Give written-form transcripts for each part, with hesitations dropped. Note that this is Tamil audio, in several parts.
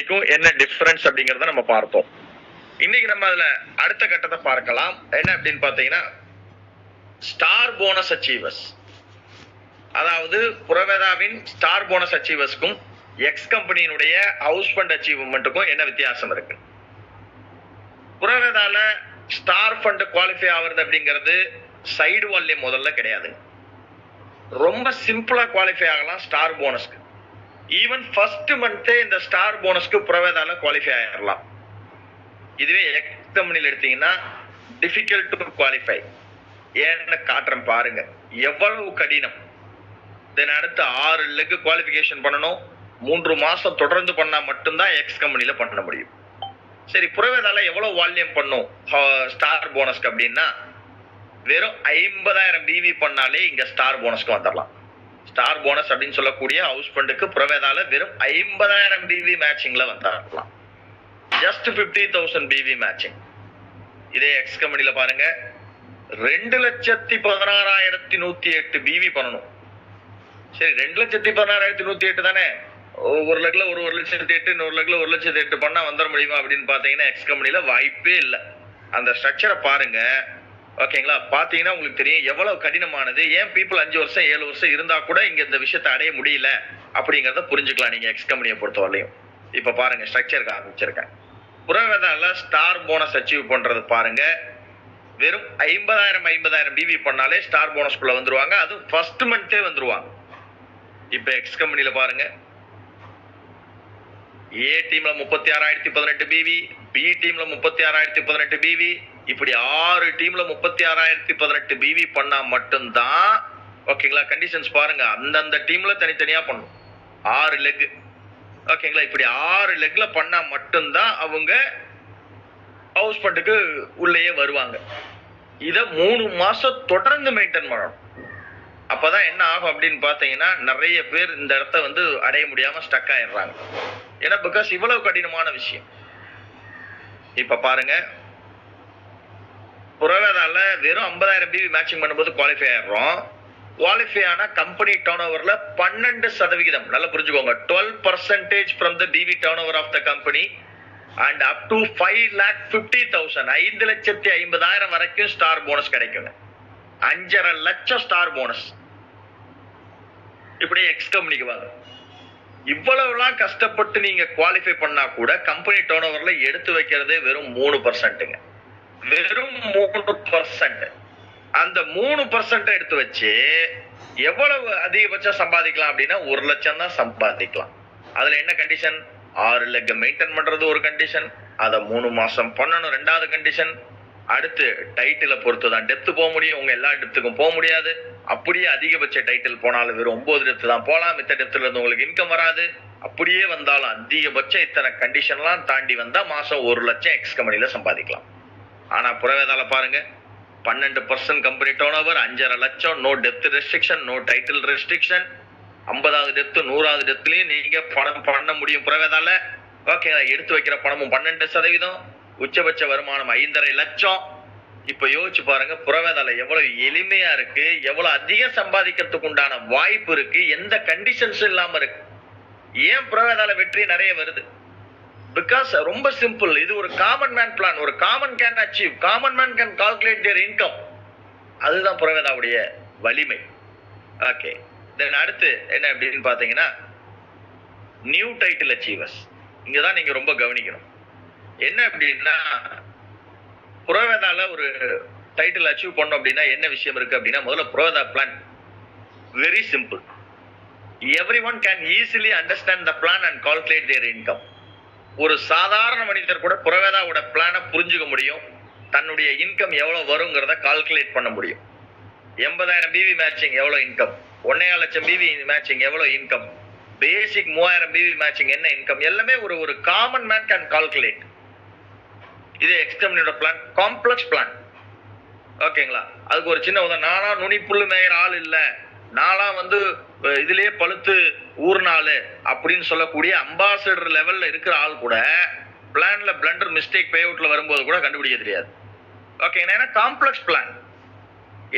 கம்பெனிக்கும் என்ன டிஃபரன்ஸ் அப்படிங்கறத நம்ம பார்த்தோம். இன்னைக்கு நம்ம அதுல அடுத்த கட்டத்தை பார்க்கலாம். என்ன அப்படின்னு பாத்தீங்கன்னா, ஸ்டார் போனஸ் அச்சீவர்ஸ். அதாவது புரவேதாவின் ஸ்டார் போனஸ் அச்சீவர்ஸ்க்கும் எக்ஸ் கம்பெனியினுடைய ஹவுஸ் ஃபண்ட் அச்சீவ்மெண்ட்டுக்கும் என்ன வித்தியாசம் இருக்கு? புரவேதால ஸ்டார் ஃபண்ட் குவாலிஃபை ஆகுறது அப்படிங்கிறது சைடு வால்யூம் முதல்ல கிடையாது. ரொம்ப சிம்பிளா குவாலிஃபை ஆகலாம் ஸ்டார் போனஸ்க்கு. ஈவன் ஃபர்ஸ்ட் மந்தே இந்த ஸ்டார் போனஸ்க்கு புரவேதால குவாலிஃபை ஆயிடலாம். இதுவே எக்ஸ் கம்பெனியில் எடுத்தீங்கன்னா டிஃபிகல்ட் டு குவாலிஃபை. ஏன்னு காட்டுறேன் பாருங்க எவ்வளவு கடினம். தென் அடுத்து 6 லெக் குவாலிஃபிகேஷன் பண்ணணும். 3 மாசம் தொடர்ந்து பண்ணா மட்டும்தான் எக்ஸ் கம்பெனில பண்ண முடியும். சரி, புரவேதால எவ்வளவு வால்யூம் பண்ணும் ஸ்டார் போனஸ்க்கு அப்படின்னா, வெறும் 50,000 பிவி பண்ணாலே இங்க ஸ்டார் போனஸ்க்கு வந்துடலாம். ஸ்டார் போனஸ் அப்படின்னு சொல்லக்கூடிய ஹவுஸ் ஃபண்டுக்கு புரவேதால வெறும் 50,000 பிவி மேட்சிங்ல வந்துடலாம். Just 50,000 PV matching. இதே எக்ஸ் கம்பெனில பாருங்க 2,16,108 பிவி பண்ணணும். சரி, 2,16,108 தானே, ஒரு லெக்ல 1,08,000, இன்னொரு லெக்ல 1,08,000 பண்ணா வந்துட முடியுமா அப்படின்னு பாத்தீங்கன்னா எக்ஸ் கம்பெனில வாய்ப்பே இல்லை. அந்த ஸ்ட்ரக்சரை பாருங்க. ஓகேங்களா? பாத்தீங்கன்னா உங்களுக்கு தெரியும் எவ்வளவு கடினமானது. ஏன் பீப்புள் 5 வருஷம் 7 வருஷம் இருந்தா கூட இங்க இந்த விஷயத்தை அடைய முடியல அப்படிங்கறத புரிஞ்சுக்கலாம் நீங்க எக்ஸ் கம்பெனியை பொறுத்தவரையும். இப்ப பாருங்க ஸ்ட்ரக்சருக்கு ஆரம்பிச்சிருக்கேன். புரவேதால ஸ்டார் போனஸ் அச்சீவ் பண்றது பாருங்க, வெறும் 50,000 பிவி பண்ணாலே ஸ்டார் போனஸ்குள்ள வந்துருவாங்க. அது ஃபர்ஸ்ட் மந்தே வந்துருவாங்க. இப்ப எக்ஸ் கம்பெனில பாருங்க, ஏ டீம்ல 36,018 பிவி, பி டீம்ல 36,018 பிவி, இப்படி 6 டீம்ல 36,018 பிவி பண்ணா மட்டும்தான். ஓகேங்களா? கண்டிஷன்ஸ் பாருங்க, அந்தந்த டீம்ல தனித்தனியா பண்ணும். 6 லெக். ஓகேங்களா? இப்படி 6 லெக்ல பண்ணா மட்டும்தான் அவங்க ஹவுஸ் ஃபண்டுக்கு உள்ளேயே வருவாங்க. இத 3 மாசம் தொடர்ந்து மெயின்டைன் பண்ணணும். அப்பதான் என்ன ஆகும் அப்படின்னு பாத்தீங்கன்னா, நிறைய பேர் இந்த இடத்த வந்து அடைய முடியாம ஸ்டக் ஆயிடுறாங்க. ஏன்னா பிகாஸ் இவ்வளவு கடினமான விஷயம். இப்ப பாருங்க, புரவேதால வெறும் 50,000 பிவி மேட்சிங் பண்ணும்போது குவாலிஃபை ஆயிடுறோம். குவாலிஃபை ஆனா கம்பெனி டர்ன் ஓவர்ல 12%, நல்லா புரிஞ்சுக்கோங்க, 12% from the BV turnover of the company and up to 5,50,000, 5,50,000 வரைக்கும் ஸ்டார் போனஸ் கிடைக்குங்க. 5.5 லட்சம் ஸ்டார் போனஸ். இப்படி எக்ஸ் கம்பெனிக்கு வாங்க. இவ்வளவுலாம் கஷ்டப்பட்டு நீங்க குவாலிஃபை பண்ணா கூட கம்பெனி டர்ன் ஓவர்ல எடுத்து வைக்கிறதே வெறும் 3%ங்க. வெறும் 3%. அந்த 3% எடுத்து வச்சு எவ்வளவு அதிகபட்சம் சம்பாதிக்கலாம் அப்படின்னா 1 லட்சம் தான் சம்பாதிக்கலாம். அதுல என்ன கண்டிஷன்? 6 லெக் மெயின்டைன் பண்றது ஒரு கண்டிஷன், அதை 3 மாசம் பண்ணணும் 2வது கண்டிஷன். அடுத்து டைட்டில பொறுத்துதான் டெப்த் போக முடியும். உங்க எல்லா டெப்த்துக்கும் போக முடியாது. அப்படியே அதிகபட்ச டைட்டில் போனாலும் வெறும் 9 டெப்த் தான் போலாம். மித்த டெப்த்ல இருந்து உங்களுக்கு இன்கம் வராது. அப்படியே வந்தாலும் அதிகபட்சம் இத்தனை கண்டிஷன்லாம் தாண்டி வந்தா மாசம் 1 லட்சம் எக்ஸ் கம்பெனில சம்பாதிக்கலாம். ஆனா புரவேதால பாருங்க, 12% கம்பெனி டர்ன் ஓவர், 5.5 லட்சம், no depth restriction, no title restriction. 50வது டெப்த் 100வது டெப்த்லயும் நீங்க பணம் பண்ண முடியும் புரவேதால. ஓகே, எடுத்து வைக்கிற பணமும் 12%, உச்சபட்ச வருமானம் 5.5 லட்சம். இப்ப யோசிச்சு பாருங்க புரவேதால எவ்வளவு எளிமையா இருக்கு, எவ்வளவு அதிகம் சம்பாதிக்கிறதுக்கு உண்டான வாய்ப்பு இருக்கு, எந்த கண்டிஷன்ஸும் இல்லாம இருக்கு. ஏன் புரவேதால வெற்றி நிறைய வருது? பிகாஸ் ரொம்ப சிம்பிள். இது ஒரு காமன் மேன் பிளான். ஒரு common can achieve, common man can calculate their income. அதுதான் புரவேதாவுடைய வலிமை. ஓகே, தென் அடுத்து என்ன அப்படின்னு பாத்தீங்கன்னா, நியூ டைட்டில் அச்சீவர்ஸ். இங்கதான் நீங்க ரொம்ப கவனிக்கணும். என்ன அப்படின்னா, புரவேதால ஒரு டைட்டில் அச்சீவ் பண்ணோம் அப்படின்னா என்ன விஷயம் இருக்கு அப்படின்னா, முதல்ல Proveda plan very simple. Everyone can easily understand the plan and calculate their income. ஒரு சாதாரண மனிதர் கூட புரவேதாவோட பிளானை புரிஞ்சுக்க முடியும். தன்னுடைய இன்கம் எவ்வளவு வருங்கிறத கால்குலேட் பண்ண முடியும். 80,000 பிவி மேட்சிங் எவ்வளவு இன்கம், 1.5 லட்சம் பிவி மேட்சிங் எவ்வளவு இன்கம், பேசிக் 3,000 பிவி மேட்சிங் என்ன இன்கம், எல்லாமே ஒரு காமன் மேன் கேன் கால்குலேட். இது எக்ஸ் கம்பெனியோட பிளான், காம்ப்ளெக்ஸ் பிளான். ஓகேங்களா? அதுக்கு ஒரு சின்ன உதாரணம், நானா நுனி புல்லு மேயற ஆள் இல்ல, நானா வந்து இதுலயே பழுத்து ஊர்னாலு அப்படின்னு சொல்லக்கூடிய அம்பாசடர் லெவல்ல இருக்கிற ஆள் கூட பிளான்ல பிளண்டர் மிஸ்டேக் பே அவுட்ல வரும்போது கூட கண்டுபிடிக்க தெரியாது. ஓகேங்களா? ஏன்னா காம்ப்ளெக்ஸ் பிளான்.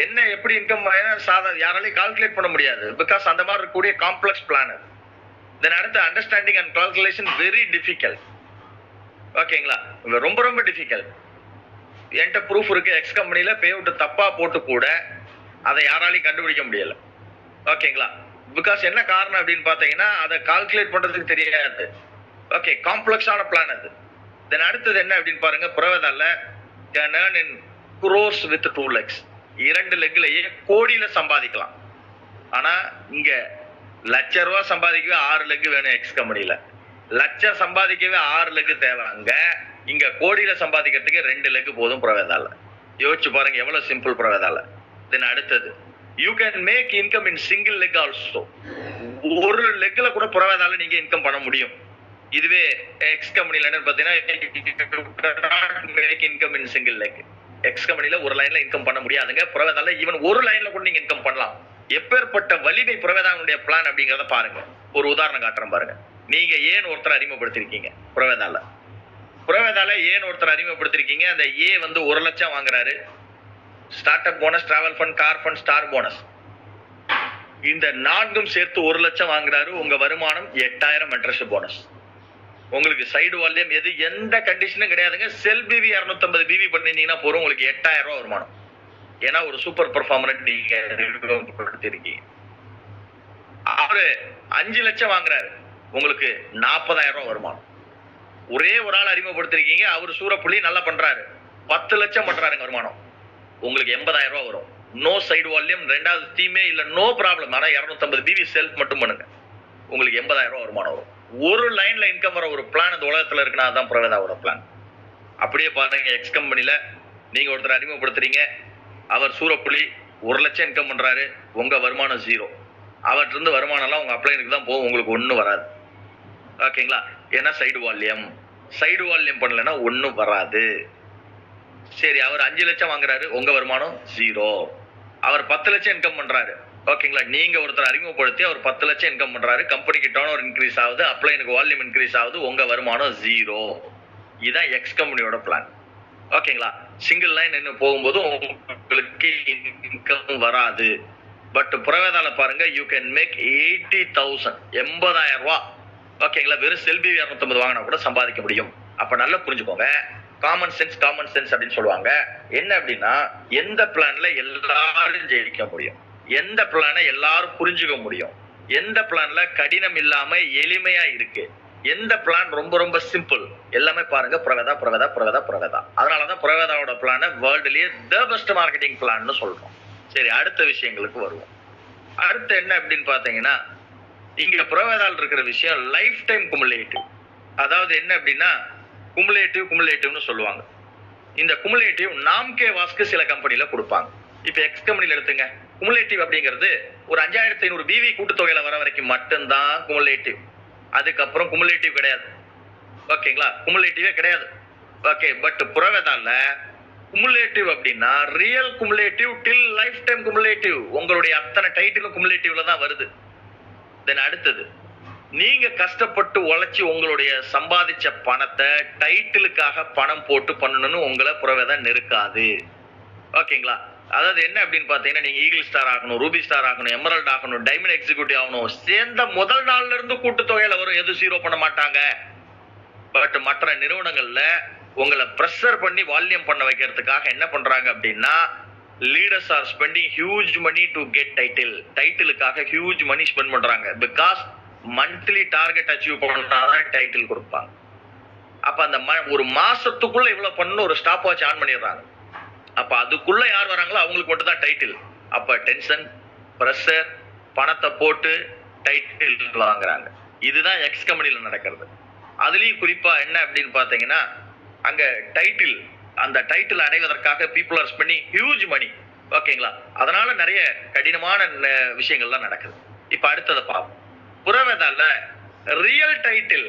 என்ன எப்படி இன்கம் யாராலையும் கால்குலேட் பண்ண முடியாது. பிகாஸ் அந்த மாதிரி இருக்கக்கூடிய காம்ப்ளெக்ஸ் பிளான். தென் அடுத்து understanding and calculation very difficult. ஓகேங்களா, ரொம்ப ரொம்ப டிஃபிகல்ட். என்கிட்ட ப்ரூஃப் இருக்கு, எக்ஸ் கம்பெனில பே அவுட் தப்பா போட்டு கூட அதை யாராலையும் கண்டுபிடிக்க முடியல. ஓகேங்களா, பிகாஸ் என்ன காரணம் அப்படின்னு பாத்தீங்கன்னா அதை கால்குலேட் பண்றதுக்கு தெரியாது. ஓகே, காம்ப்ளெக்ஸான பிளான் அது. தென் அடுத்தது என்ன அப்படின்னு பாருங்க, புரவதால can earn in crores with 2 legs. 2 லெக்லயே கோடியில சம்பாதிக்கலாம். ஆனா இங்க லட்ச ரூபாய் சம்பாதிக்கவே 6 லெக் வேணும். எக்ஸ் கம்பெனில லட்சம் சம்பாதிக்கவே 6 லெக் தேவை. அங்க இங்க கோடியில சம்பாதிக்கிறதுக்கு 2 லெக் போதும் புரவதால. யோசிச்சு பாருங்க எவ்வளவு சிம்பிள் புரவதால. தென் அடுத்தது you can make income in single leg also. ஒரு லெக்ல கூட புரவதால நீங்க இன்கம் பண்ண முடியும். இதுவே எக்ஸ் கம்பெனில என்ன பாத்தீங்கன்னா income in single leg. X கம்பெனில ஒரு லைன்ல இன்கம் பண்ண முடியாதுங்க. புரவதால ஈவன் ஒரு லைன்ல கூட நீங்க இன்கம் பண்ணலாம். எப்பேற்பட்ட வலிமை புரவதானுடைய பிளான் அப்படிங்கறத பாருங்க. ஒரு உதாரணம் காட்டுறேன் பாருங்க. நீங்க ஏன் ஒருத்தர் அறிமுகப்படுத்திருக்கீங்க புரவதால. புரவதால ஏன் ஒருத்தர் அறிமுகப்படுத்திருக்கீங்க. அந்த ஏ வந்து 1 லட்சம் வாங்குறாரு. Start up bonus, travel fund, car fund, star bonus, இந்த 4ம் சேர்த்து 1 லட்சம் வாங்குறாரு. உங்க வருமானம் 8000 மென்டர்ஷிப் போனஸ். உங்களுக்கு சைடு வால்யூம் எது எந்த கண்டிஷனும் கிடையாதுங்க. செல் பிவி 250 பிவி பண்ணிருந்தீங்கன்னா போறோம், உங்களுக்கு 8000 ரூபாய் வருமானம். ஏன்னா ஒரு சூப்பர் பெர்ஃபார்மர் நீங்க இருக்கீங்க. அவரு 5 லட்சம் வாங்குறாரு, உங்களுக்கு 40,000 ரூபாய் வருமானம். ஒரே ஒரு ஆள் அறிமுகப்படுத்திருக்கீங்க, அவரு சூரப்புள்ளி நல்லா பண்றாரு, 10 லட்சம் பண்றாருங்க வருமானம், உங்களுக்கு 80,000 ரூபாய் வரும். நோ சைடு வால்யூம், 2வது தீமே இல்ல, நோ ப்ராப்ளம். ஆனா 250 பிவி செல்ஃப் மட்டும் பண்ணுங்க, உங்களுக்கு 80,000 ரூபாய் வருமானம் வரும். ஒரு லைன்ல இன்கம் வர ஒரு பிளான் இந்த உலகத்துல இருக்குன்னா அதான் புரவதாவோட பிளான். அப்படியே பாருங்க, எக்ஸ் கம்பெனில நீங்க ஒருத்தர் அறிமுகப்படுத்துறீங்க, அவர் சூரப்புள்ளி 1 லட்சம் இன்கம் பண்றாரு, உங்க வருமானம் 0. அவர்கிட்ட இருந்து வருமானம் எல்லாம் உங்க அப்ளைனுக்கு தான் போகும், உங்களுக்கு ஒண்ணும் வராது. ஓகேங்களா, ஏன்னா சைடு வால்யூம் பண்ணலன்னா ஒண்ணும் வராது. சரி, அவர் 5 லட்சம் வாங்குறாரு, உங்க வருமானம் 0. அவர் 10 லட்சம் இன்கம் பண்றாரு. ஓகேங்களா, நீங்க ஒருத்தர் அறிமுகப்படுத்தி அவர் 10 லட்சம் இன்கம் பண்றாரு, கம்பெனிக்கு டர்ன் ஓவர் இன்க்ரீஸ் ஆகுது, அப்ளைனுக்கு வால்யூம் இன்க்ரீஸ் ஆகுது, உங்க வருமானம் 0. இதுதான் எக்ஸ் கம்பெனியோட பிளான். ஓகேங்களா, சிங்கிள் லைன் என்ன போகும்போது உங்களுக்கு இன்கம் வராது. பட் புரவதால பாருங்க, யூ கேன் மேக் 80,000, 80,000 ரூபாய். ஓகேங்களா, வெறும் செல்பி 250 வாங்கினா கூட சம்பாதிக்க முடியும். அப்ப நல்லா புரிஞ்சுக்கோங்க, காமன் சென்ஸ் அப்படின்னு சொல்லுவாங்க. என்ன அப்படின்னா, எந்த பிளான்ல எல்லாரும் ஜெயிக்க முடியும், எந்த பிளானை எல்லாரும் புரிஞ்சுக்க முடியும், எந்த பிளான்ல கடினம் இல்லாம எளிமையா இருக்கு, எந்த பிளான் ரொம்ப ரொம்ப சிம்பிள், எல்லாமே பாருங்க புரவதா. அதனாலதான் புரவதாவோட பிளான வேர்ல்டுலயே தி பெஸ்ட் மார்க்கெட்டிங் பிளான்னு சொல்றோம். சரி, அடுத்த விஷயங்களுக்கு வருவோம். அடுத்து என்ன அப்படின்னு பாத்தீங்கன்னா, இங்க புரவதால் இருக்கிற விஷயம் லைஃப் டைம் குமுலேட்டிவ். அதாவது என்ன அப்படின்னா, குமுலேட்டிவ்னு சொல்லுவாங்க. இந்த குமுலேட்டிவ் நாம்கே வாஸ்க்கு சில கம்பெனில கொடுப்பாங்க. இப்ப எக்ஸ் கம்பெனில எடுத்துங்க, குமுலேட்டிவ் அப்படிங்கிறது ஒரு 5500 பிவி கூட்டுத்தொகையில வர வரைக்கும் மட்டும்தான் குமுலேட்டிவ். அதுக்கப்புறம் குமுலேட்டிவ் கிடையாது. ஓகேங்களா, குமுலேட்டிவே கிடையாது. ஓகே, பட் புரவதால குமுலேட்டிவ் அப்படின்னா ரியல் குமுலேட்டிவ் டில் லைஃப் டைம் குமுலேட்டிவ். உங்களுடைய அத்தனை டைட்டிலும் குமுலேட்டிவ்ல தான் வருது. தென் அடுத்தது, நீங்க கஷ்டப்பட்டு உழைச்சி உங்களுடைய சம்பாதிச்ச பணத்தை டைட்டிலுக்காக பணம் போட்டு பண்ணணும்னு உங்களை புரவதா நெருக்காது. ஓகேங்களா, அதாவது என்ன அப்படின்னு பாத்தீங்கன்னா, நீங்க ஈகிள் ஸ்டார் ஆகணும், ரூபி ஸ்டார் ஆகணும், எமரல்ட் ஆகணும், டைமண்ட் எக்ஸிக்யூட்டிவ் ஆகணும், சேர்ந்த முதல் நாள்ல இருந்து கூட்டுத்தொகையில வரும், எது 0 பண்ண மாட்டாங்க. பட் மற்ற நிறுவனங்கள்ல உங்களை பிரஷர் பண்ணி வால்யூம் பண்ண வைக்கிறதுக்காக என்ன பண்றாங்க அப்படின்னா, leaders are spending huge money to get டைட்டிலுக்காக ஹியூஜ் மணி ஸ்பெண்ட் பண்றாங்க. பிகாஸ் மந்த்லி டார்கெட் அச்சீவ் பண்ணாதான் டைட்டில் கொடுப்பாங்க. அப்ப அந்த ஒரு மாசத்துக்குள்ள இவ்வளவு பண்ணு ஒரு ஸ்டாப் வாட்ச் ஆன் பண்ணிடுறாங்க. அப்ப அதுக்குள்ள யார் வராங்களோ அவங்களுக்கு மட்டும் தான் டைட்டில். அப்ப டென்ஷன், பிரஷர், பணத்தை போட்டு டைட்டில் வாங்குறாங்க. இதுதான் எக்ஸ் கம்பெனில நடக்கிறது. அதுலயும் குறிப்பா என்ன அப்படின்னு பாத்தீங்கன்னா, அங்க அந்த டைட்டில் அடைவதற்காக people are spending huge money. ஓகேங்களா, அதனால நிறைய கடினமான விஷயங்கள்லாம் நடக்குது. இப்ப அடுத்ததை பார்ப்போம். புரவதால ரியல் டைட்டில்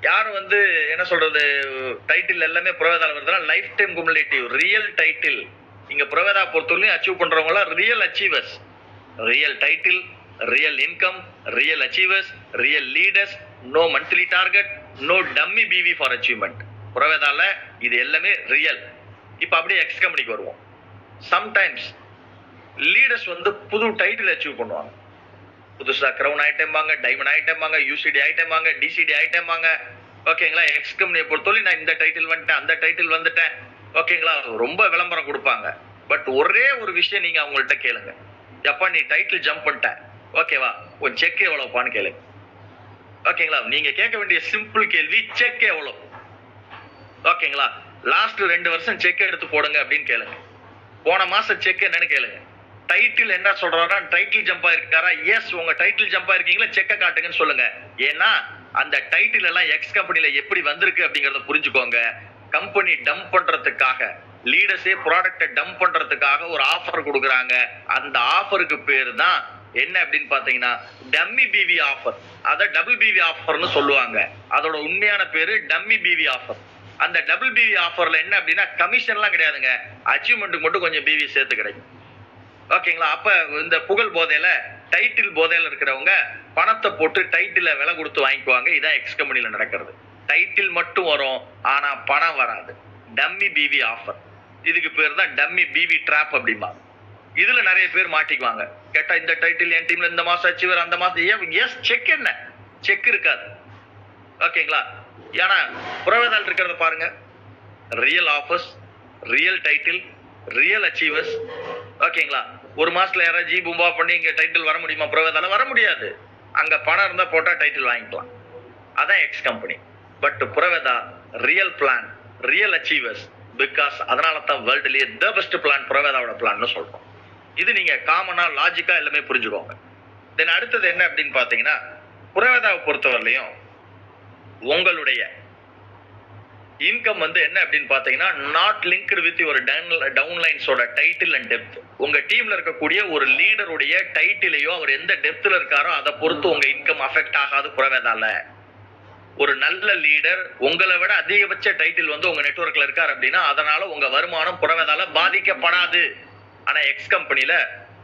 யார் வந்து என்ன சொல்றது, டைட்டில் எல்லாமே புரவதால வருதுன்னா lifetime cumulative. Real title இங்க புரவதா பொறுத்தவரையும் அச்சீவ் பண்றவங்க real achievers. Real title, real income, real achievers, real leaders, no monthly target, no dummy PV for achievement. புரவதால இது எல்லாமே ரியல். இப்ப அப்படியே எக்ஸ் கம்பெனிக்கு வருவோம். சம்டைம்ஸ் லீடர்ஸ் வந்து புது டைட்டில் அச்சீவ் பண்ணுவாங்க. புதுசா கிரவுன் ஐட்டம்பாங்க, டைமண்ட் ஐட்டம்பாங்க, யூசிடி ஐட்டம்பாங்க, டிசிடி ஐட்டம்பாங்க. ஓகேங்களா? எக்ஸ் கம்பெனியை பொறுத்தவரை நான் இந்த டைட்டில் வந்துட்டேன், அந்த டைட்டில் வந்துட்டேன். ஓகேங்களா? ரொம்ப விளம்பரம் கொடுப்பாங்க. பட் ஒரே ஒரு விஷயம் நீங்க அவங்கள்ட்ட கேளுங்க. எப்பா நீ டைட்டில் ஜம்ப் பண்ணிட்ட, ஓகேவா? உன் செக் எவ்வளவுப்பான்னு கேளுங்க. ஓகேங்களா? நீங்க கேட்க வேண்டிய சிம்பிள் கேள்வி, செக் எவ்வளவு? ஓகேங்களா? லாஸ்ட் 2 வருஷம் செக் எடுத்து போடுங்க அப்படின்னு கேளுங்க. போன மாசம் செக் என்னன்னு கேளுங்க. டைட்டில் என்ன சொல்றாரா? டைட்டில் ஜம்ப் ஆயிருக்காரா? எஸ், உங்க டைட்டில் ஜம்ப் ஆயிருக்கீங்களா? செக்க காட்டுங்கன்னு சொல்லுங்க. ஏன்னா அந்த டைட்டில் எல்லாம் எக்ஸ் கம்பெனில எப்படி வந்திருக்கு அப்படிங்கறத புரிஞ்சுக்கோங்க. கம்பெனி டம்ப் பண்றதுக்காக, லீடர்ஸே ப்ராடக்ட்டை டம்ப் பண்றதுக்காக ஒரு ஆஃபர் கொடுக்குறாங்க. அந்த ஆஃபருக்கு பேர் தான் என்ன அப்படின்னு பாத்தீங்கன்னா டம்மி பிவி ஆஃபர். அத டபுள் பிவி ஆஃபர்னு சொல்லுவாங்க. அதோட உண்மையான பேரு டம்மி பிவி ஆஃபர். அந்த டபுள் பிவி ஆஃபர்ல என்ன அப்படின்னா கமிஷன்லாம் கிடையாதுங்க, அச்சீவ்மெண்ட்டுக்கு மட்டும் கொஞ்சம் பிவி சேர்த்து கிடைக்கும். ஓகேங்களா? அப்ப இந்த புகழ் போதையில, டைட்டில் போதையில இருக்கிறவங்க பணத்தை போட்டு டைட்டில விலை கொடுத்து வாங்கிக்குவாங்க. இதான் எக்ஸ் கம்பெனில நடக்கிறது. டைட்டில் மட்டும் வரும், ஆனா பணம் வராது. Dummy PV offer. இதுக்கு பேர் தான் டம்மி பிவி ட்ராப் அப்படிம்பாங்க. இதுல நிறைய பேர் மாட்டிக்குவாங்க. கேட்டா இந்த டைட்டில் என் டீம்ல இந்த மாசம் அச்சீவர், அந்த மாசம் எஸ், செக் என்ன? செக் இருக்காது. ஓகேங்களா? ஏன்னா புறவேதால் இருக்கிறத பாருங்க. Real offers, real title, real achievers. ஓகேங்களா? ஒரு மாசத்துல யாராவது ஜி பூம்பா பண்ணி இங்க டைட்டில் வர முடியுமா? புறவேதால வர முடியாது. அங்க பணம் இருந்தா போட்டா டைட்டில் வாங்கிக்கலாம். அதான் X company. But Proveda real plan, real achievers. Because அதனால தான் வேர்ல்டுலயே தி பெஸ்ட் பிளான் புறவேதாவோட பிளான்னு சொல்றோம். இது நீங்க காமனா லாஜிக்கா எல்லாமே புரிஞ்சுக்கோங்க. தென் அடுத்தது என்ன அப்படின்னு பாத்தீங்கன்னா, புறவேதாவை பொறுத்தவரையிலையும் உங்களுடைய இன்கம் என்ன அப்படின்னு பாத்தீங்கன்னா நாட் லிங்க்டு வித் ஒரு டவுன்லைன்ஸோட டைட்டில் அண்ட் டெப்த். உங்க டீம்ல இருக்கக்கூடிய ஒரு லீடருடைய டைட்டிலையோ அவர் எந்த டெப்த்ல இருக்காரோ அதை பொறுத்து உங்க இன்கம் அஃபெக்ட் ஆகாது புறவேதால. ஒரு நல்ல லீடர் உங்களை விட அதிகபட்ச டைட்டில் உங்க நெட்வொர்க்ல இருக்காரு அப்படின்னா அதனால உங்க வருமானம் புறவேதால பாதிக்கப்படாது. ஆனா எக்ஸ் கம்பெனில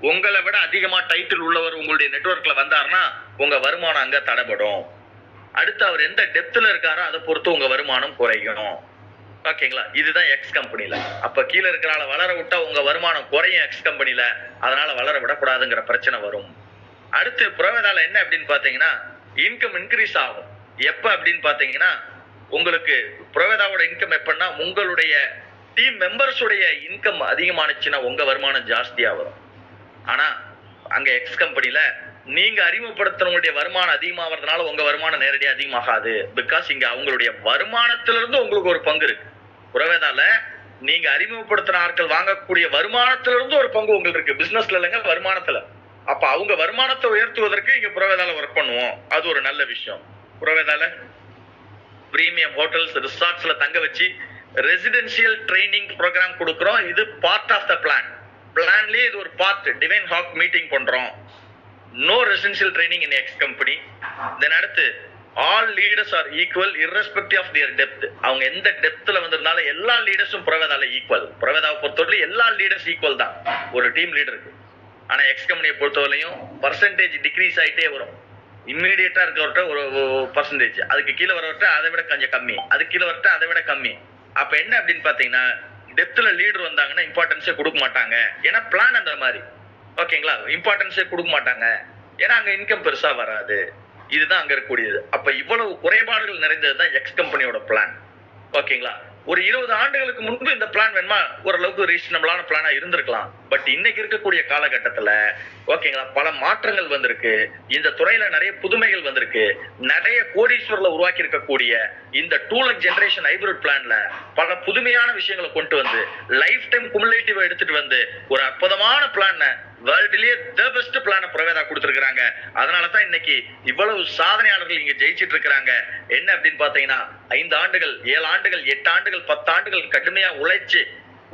உங்களை விட அதிகமா டைட்டில் உள்ளவர் உங்களுடைய நெட்வொர்க்ல வந்தாருன்னா உங்க வருமானம் அங்க தடைபடும். அடுத்து அவர் எந்த டெப்த்ல இருக்காரோ அதை பொறுத்து உங்க வருமானம் குறையும். ஓகேங்களா? இதுதான் எக்ஸ் கம்பெனில. அப்ப கீழே இருக்கிறால வளர விட்டா உங்க வருமானம் குறையும் எக்ஸ் கம்பெனில. அதனால வளர விடக்கூடாதுங்கிற பிரச்சனை வரும். அடுத்து புறவேதால என்ன அப்படின்னு பாத்தீங்கன்னா இன்கம் இன்க்ரீஸ் ஆகும். எப்ப அப்படின்னு பாத்தீங்கன்னா உங்களுக்கு புறவேதாவோட இன்கம் எப்பன்னா உங்களுடைய டீம் மெம்பர்ஸ் உடைய இன்கம் அதிகமானுச்சுன்னா உங்க வருமானம் ஜாஸ்தியா வரும். ஆனா அங்க எக்ஸ் கம்பெனில நீங்க அறிமுகப்படுத்துறவங்களுடைய வருமானம் அதிகமாகிறதுனால உங்க வருமானம் நேரடியாக அதிகமாகாது. பிகாஸ் இங்க அவங்களுடைய வருமானத்திலிருந்து உங்களுக்கு ஒரு பங்கு இருக்கு. புறவேதால நீங்க அறிமுகப்படுத்துற ஆட்கள் வாங்கக்கூடிய வருமானத்திலிருந்து ஒரு பங்கு உங்களுக்கு இருக்கு. பிசினஸ்ல இல்லைங்க, வருமானத்துல. அப்ப அவங்க வருமானத்தை உயர்த்துவதற்கு இங்க புறவேதால ஒர்க் பண்ணுவோம். அது ஒரு நல்ல விஷயம். புறவேதால பிரீமியம் ஹோட்டல்ஸ், ரிசார்ட்ஸ்ல தங்க வச்சு ரெசிடென்சியல் ட்ரைனிங் ப்ரோக்ராம் கொடுக்குறோம். இது பார்ட் ஆஃப் த பிளான். பிளான்லயே இது ஒரு பார்ட். டிவைன் ஹாக் மீட்டிங் பண்றோம். No residential training in X company. Then அடுத்து all leaders are equal irrespective of their depth. அவங்க எந்த டெப்த்ல வந்திருந்தாலும் எல்லா லீடர்ஸும் புறவேதால ஈக்குவல். புறவேதாவை பொறுத்தவரை எல்லா லீடர்ஸ் ஈக்குவல் தான் ஒரு டீம் லீடருக்கு. ஆனா எக்ஸ் கம்பெனியை பொறுத்தவரையும் பர்சன்டேஜ் டிக்ரீஸ் ஆயிட்டே வரும். இம்மீடியட்டா இருக்கிறவர்கிட்ட ஒரு பர்சன்டேஜ், அதுக்கு கீழே வரவர்கிட்ட அதை விட கொஞ்சம் கம்மி, அதுக்கு கீழே வரட்ட அதை விட கம்மி. அப்ப என்ன அப்படின்னு பாத்தீங்கன்னா டெப்த்ல லீடர் வந்தாங்கன்னா இம்பார்ட்டன்ஸே கொடுக்க மாட்டாங்க. ஏன்னா பிளான் அந்த மாதிரி. ஓகேங்களா? இம்பார்ட்டன்ஸே கொடுக்க மாட்டாங்க. ஏன்னா அங்க இன்கம் பெருசா வராது. இதுதான் அங்க இருக்கக்கூடியது. அப்ப இவ்வளவு குறைபாடுகள் நிறைந்ததுதான் எக்ஸ் கம்பெனியோட பிளான். ஓகேங்களா? ஒரு 20 ஆண்டுகளுக்கு முன்பு இந்த பிளான் வேணுமா ஓரளவுக்கு ரீசனபிளான பிளானா இருந்திருக்கலாம். பட் இன்னைக்கு இருக்கக்கூடிய காலகட்டத்துல ஓகேங்களா பல மாற்றங்கள் வந்திருக்கு. இந்த துறையில நிறைய புதுமைகள் வந்திருக்கு. நிறைய கோடீஸ்வரர்களை உருவாக்கி இருக்கக்கூடிய இந்த 2 ஜெனரேஷன் ஹைபிரிட் பிளான்ல பல புதுமையான விஷயங்களை கொண்டு வந்து லைஃப் டைம் குமுலேட்டிவ் எடுத்துட்டு வந்து ஒரு அற்புதமான பிளான், வேர்ல்டுலயே தி பெஸ்ட் பிளான புறவேதா கொடுத்திருக்காங்க. அதனாலதான் இன்னைக்கு இவ்வளவு சாதனையாளர்கள் இங்க ஜெயிச்சிட்டு இருக்காங்க. என்ன அப்படின்னு பாத்தீங்கன்னா 5 ஆண்டுகள், 7 ஆண்டுகள், 8 ஆண்டுகள், 10 ஆண்டுகள் கடுமையா உழைச்சு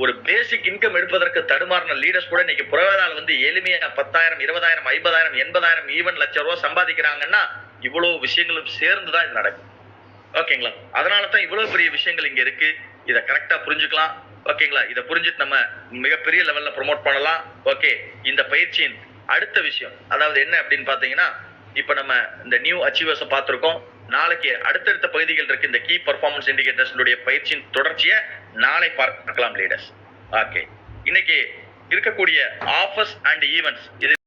ஒரு பேசிக் இன்கம் எடுப்பதற்கு தடுமாறின லீடர்ஸ் கூட இன்னைக்கு புறவேதால எளிமையா 10,000, 20,000, 50,000, 80,000 ஈவன் லட்சம் ரூபாய் சம்பாதிக்கிறாங்கன்னா இவ்வளவு விஷயங்களும் சேர்ந்துதான் இது நடக்கும். ஓகேங்களா? அதனாலதான் இவ்வளவு பெரிய விஷயங்கள் இங்க இருக்கு. இதை கரெக்டா புரிஞ்சுக்கலாம். ஓகேங்களா? இதை புரிஞ்சுட்டு நம்ம மிகப்பெரிய லெவல்ல ப்ரொமோட் பண்ணலாம். ஓகே, இந்த பயிற்சியின் அடுத்த விஷயம் அதாவது என்ன அப்படின்னு பாத்தீங்கன்னா இப்ப நம்ம இந்த நியூ அச்சீவர்ஸ் பார்த்திருக்கோம். நாளைக்கு அடுத்தடுத்த பகுதிகள் இருக்கு. இந்த கீ பர்ஃபார்மன்ஸ் இண்டிகேட்டர்ஸ் பயிற்சியின் தொடர்ச்சியை நாளை பார்க்கலாம் லீடர்ஸ். ஓகே, இன்னைக்கு இருக்கக்கூடிய ஆஃபர்ஸ் அண்ட் ஈவென்ட்ஸ் இது